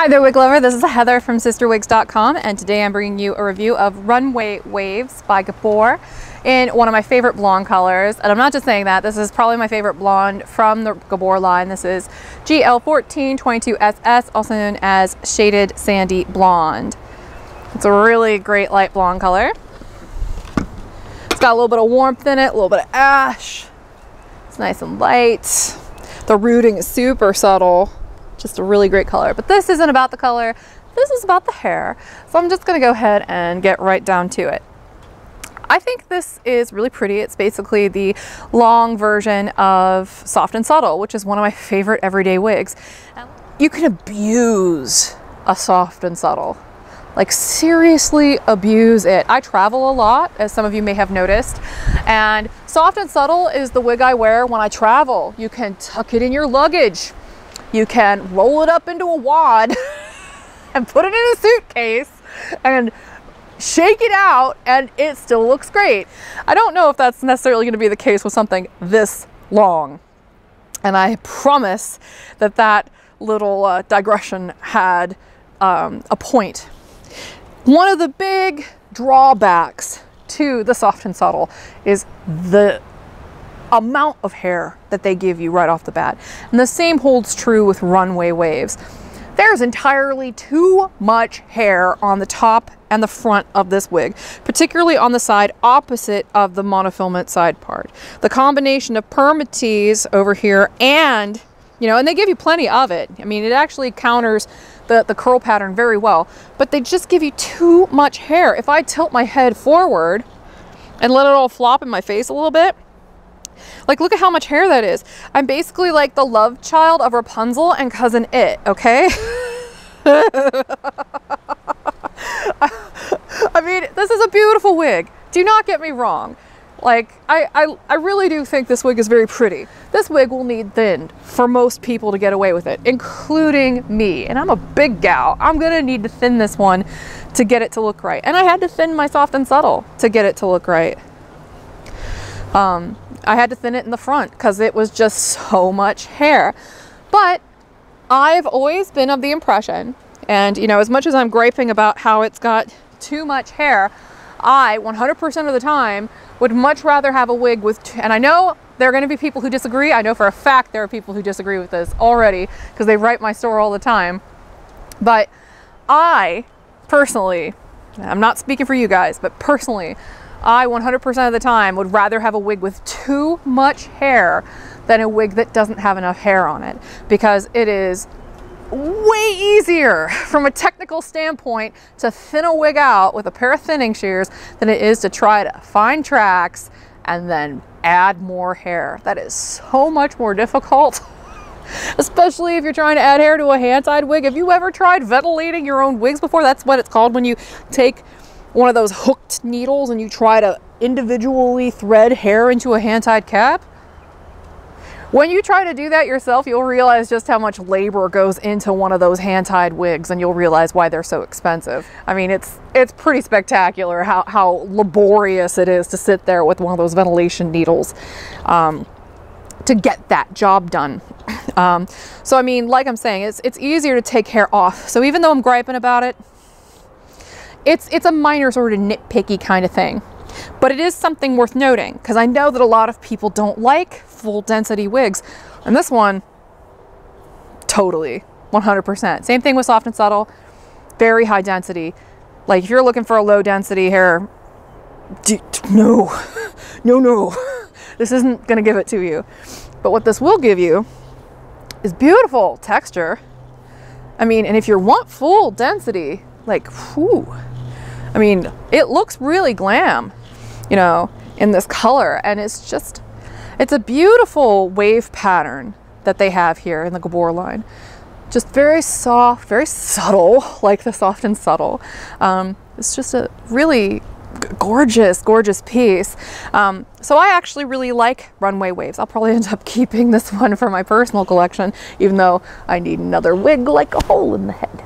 Hi there, wig lover. This is Heather from CysterWigs.com, and today I'm bringing you a review of Runway Waves by Gabor in one of my favorite blonde colors. And I'm not just saying that, this is probably my favorite blonde from the Gabor line. This is GL14 22SS, also known as Shaded Sandy Blonde. It's a really great light blonde color. It's got a little bit of warmth in it, a little bit of ash. It's nice and light. The rooting is super subtle. Just a really great color, but this isn't about the color, this is about the hair. So I'm just gonna go ahead and get right down to it. I think this is really pretty. It's basically the long version of Soft and Subtle, which is one of my favorite everyday wigs. You can abuse a Soft and Subtle. Like, seriously abuse it. I travel a lot, as some of you may have noticed, and Soft and Subtle is the wig I wear when I travel. You can tuck it in your luggage. You can roll it up into a wad and put it in a suitcase and shake it out, and it still looks great. I don't know if that's necessarily going to be the case with something this long. And I promise that that little digression had a point. One of the big drawbacks to the Soft and Subtle is the amount of hair that they give you right off the bat. And the same holds true with Runway Waves. There's entirely too much hair on the top and the front of this wig, particularly on the side opposite of the monofilament side part. The combination of permatease over here and, you know, and they give you plenty of it. I mean, it actually counters the curl pattern very well, but they just give you too much hair. If I tilt my head forward and let it all flop in my face a little bit, like, look at how much hair that is. I'm basically like the love child of Rapunzel and Cousin It, okay? I mean, this is a beautiful wig. Do not get me wrong. Like, I really do think this wig is very pretty. This wig will need thinned for most people to get away with it, including me. And I'm a big gal. I'm gonna need to thin this one to get it to look right. And I had to thin my Soft and Subtle to get it to look right. I had to thin it in the front because it was just so much hair. But I've always been of the impression, and you know, as much as I'm griping about how it's got too much hair, I 100% of the time would much rather have a wig with, and I know there are going to be people who disagree. I know for a fact there are people who disagree with this already because they write my store all the time. But I personally, I'm not speaking for you guys, but personally, I 100% of the time would rather have a wig with too much hair than a wig that doesn't have enough hair on it, because it is way easier from a technical standpoint to thin a wig out with a pair of thinning shears than it is to try to find tracks and then add more hair. That is so much more difficult, especially if you're trying to add hair to a hand-tied wig. Have you ever tried ventilating your own wigs before? That's what it's called when you take one of those hooked needles and you try to individually thread hair into a hand-tied cap. When you try to do that yourself, you'll realize just how much labor goes into one of those hand-tied wigs, and you'll realize why they're so expensive. I mean, it's pretty spectacular how laborious it is to sit there with one of those ventilation needles to get that job done. So I mean, like I'm saying, it's easier to take hair off. So even though I'm griping about it, it's a minor sort of nitpicky kind of thing, but it is something worth noting because I know that a lot of people don't like full density wigs, and this one, totally, 100%. Same thing with Soft and Subtle, very high density. Like, if you're looking for a low density hair, no, this isn't gonna give it to you. But what this will give you is beautiful texture. I mean, and if you want full density, like, whew, I mean, it looks really glam, you know, in this color, and it's a beautiful wave pattern that they have here in the Gabor line. Just very soft, very subtle, like the Soft and Subtle. It's just a really gorgeous, gorgeous piece. So I actually really like Runway Waves. I'll probably end up keeping this one for my personal collection, even though I need another wig like a hole in the head.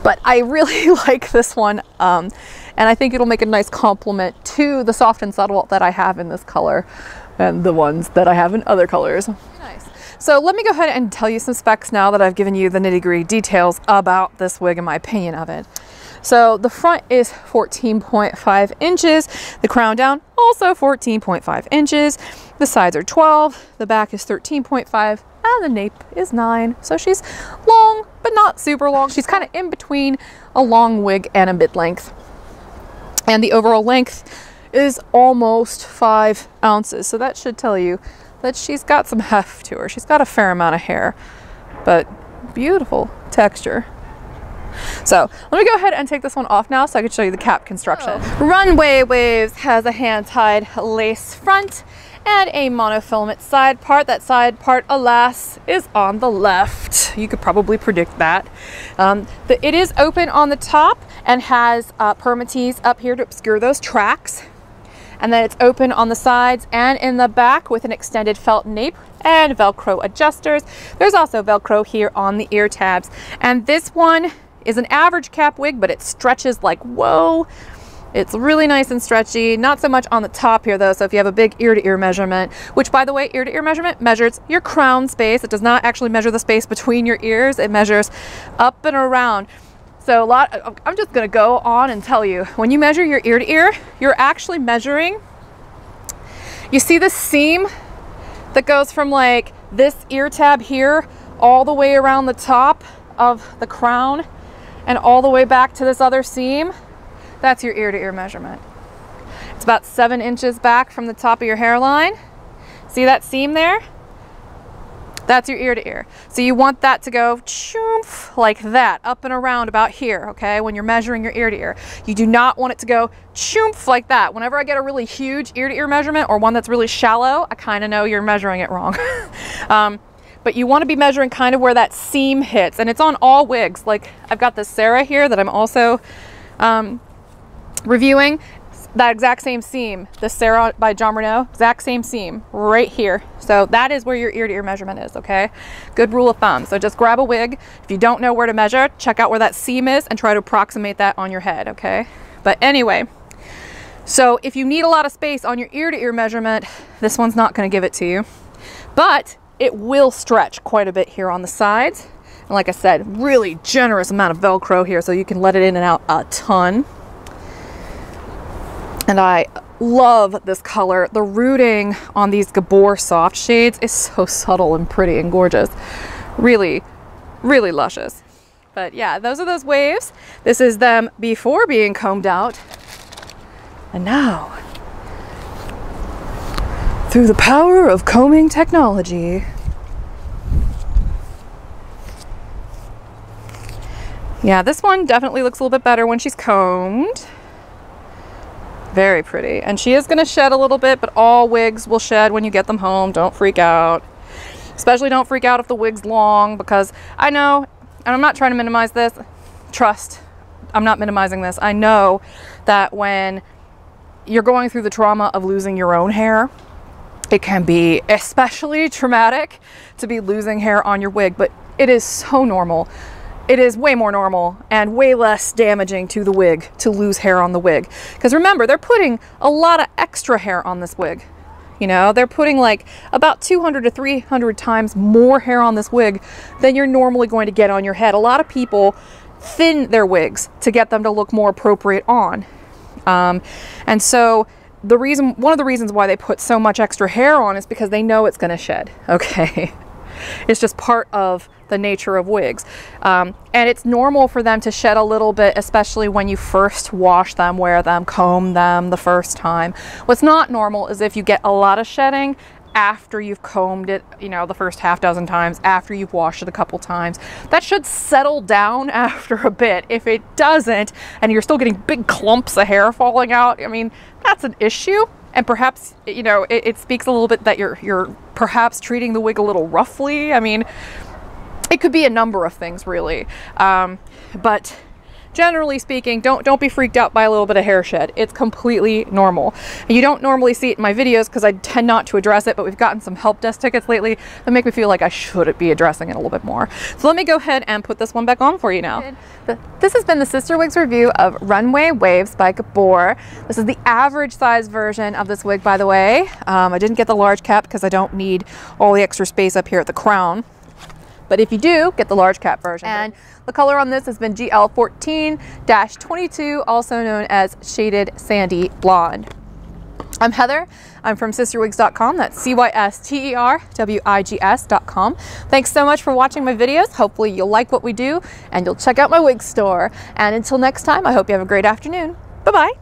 But I really like this one, and I think it'll make a nice complement to the Soft and Subtle that I have in this color and the ones that I have in other colors. Nice. So let me go ahead and tell you some specs now that I've given you the nitty-gritty details about this wig and my opinion of it. So the front is 14.5 inches, the crown down also 14.5 inches, the sides are 12, the back is 13.5, and the nape is 9. So she's long, but not super long. She's kind of in between a long wig and a mid-length. And the overall length is almost 5 ounces. So that should tell you that she's got some heft to her. She's got a fair amount of hair, but beautiful texture. So let me go ahead and take this one off now so I can show you the cap construction. Runway Waves has a hand-tied lace front and a monofilament side part. That side part, alas, is on the left. You could probably predict that. It is open on the top and has permatease up here to obscure those tracks. And then it's open on the sides and in the back with an extended felt nape and Velcro adjusters. There's also Velcro here on the ear tabs. And this one is an average cap wig, but it stretches like whoa. It's really nice and stretchy. Not so much on the top here though. So if you have a big ear to ear measurement, which by the way, ear to ear measurement measures your crown space. It does not actually measure the space between your ears. It measures up and around. So I'm just gonna go on and tell you, when you measure your ear to ear, you're actually measuring, you see the seam that goes from like this ear tab here all the way around the top of the crown and all the way back to this other seam? That's your ear to ear measurement. It's about 7 inches back from the top of your hairline. See that seam there? That's your ear to ear. So you want that to go choomph like that, up and around about here, okay, when you're measuring your ear to ear. You do not want it to go choomph like that. Whenever I get a really huge ear to ear measurement or one that's really shallow, I kind of know you're measuring it wrong. But you want to be measuring kind of where that seam hits, and it's on all wigs. Like I've got this Sarah here that I'm also reviewing. That exact same seam, the Sarah by John Renault, exact same seam right here. So that is where your ear to ear measurement is, okay? Good rule of thumb. So just grab a wig. If you don't know where to measure, check out where that seam is and try to approximate that on your head, okay? But anyway, so if you need a lot of space on your ear to ear measurement, this one's not gonna give it to you. But it will stretch quite a bit here on the sides. And like I said, really generous amount of Velcro here so you can let it in and out a ton. And I love this color. The rooting on these Gabor soft shades is so subtle and pretty and gorgeous. Really, really luscious. But yeah, those are those waves. This is them before being combed out. And now, through the power of combing technology, yeah, this one definitely looks a little bit better when she's combed. Very pretty. And she is going to shed a little bit, but all wigs will shed when you get them home. Don't freak out. Especially don't freak out if the wig's long, because I know, and I'm not trying to minimize this, trust, I'm not minimizing this. I know that when you're going through the trauma of losing your own hair, it can be especially traumatic to be losing hair on your wig, but it is so normal. It is way more normal and way less damaging to the wig to lose hair on the wig. Because remember, they're putting a lot of extra hair on this wig. You know, they're putting like about 200 to 300 times more hair on this wig than you're normally going to get on your head. A lot of people thin their wigs to get them to look more appropriate on. And so one of the reasons why they put so much extra hair on is because they know it's going to shed. Okay. It's just part of the nature of wigs. And it's normal for them to shed a little bit, especially when you first wash them, wear them, comb them the first time. What's not normal is if you get a lot of shedding after you've combed it, you know, the first half dozen times, after you've washed it a couple times. That should settle down after a bit. If it doesn't, and you're still getting big clumps of hair falling out, I mean, that's an issue. And perhaps, you know, it speaks a little bit that you're perhaps treating the wig a little roughly. I mean, it could be a number of things really. But generally speaking, don't be freaked out by a little bit of hair shed. It's completely normal. And you don't normally see it in my videos because I tend not to address it, but we've gotten some help desk tickets lately that make me feel like I should be addressing it a little bit more. So let me go ahead and put this one back on for you now. This has been the CysterWigs review of Runway Waves by Gabor. This is the average size version of this wig, by the way. I didn't get the large cap because I don't need all the extra space up here at the crown. But if you do, get the large cap version. And the color on this has been GL14-22, also known as Shaded Sandy Blonde. I'm Heather. I'm from CysterWigs.com. That's CysterWigs.com. Thanks so much for watching my videos. Hopefully you'll like what we do and you'll check out my wig store. And until next time, I hope you have a great afternoon. Bye-bye.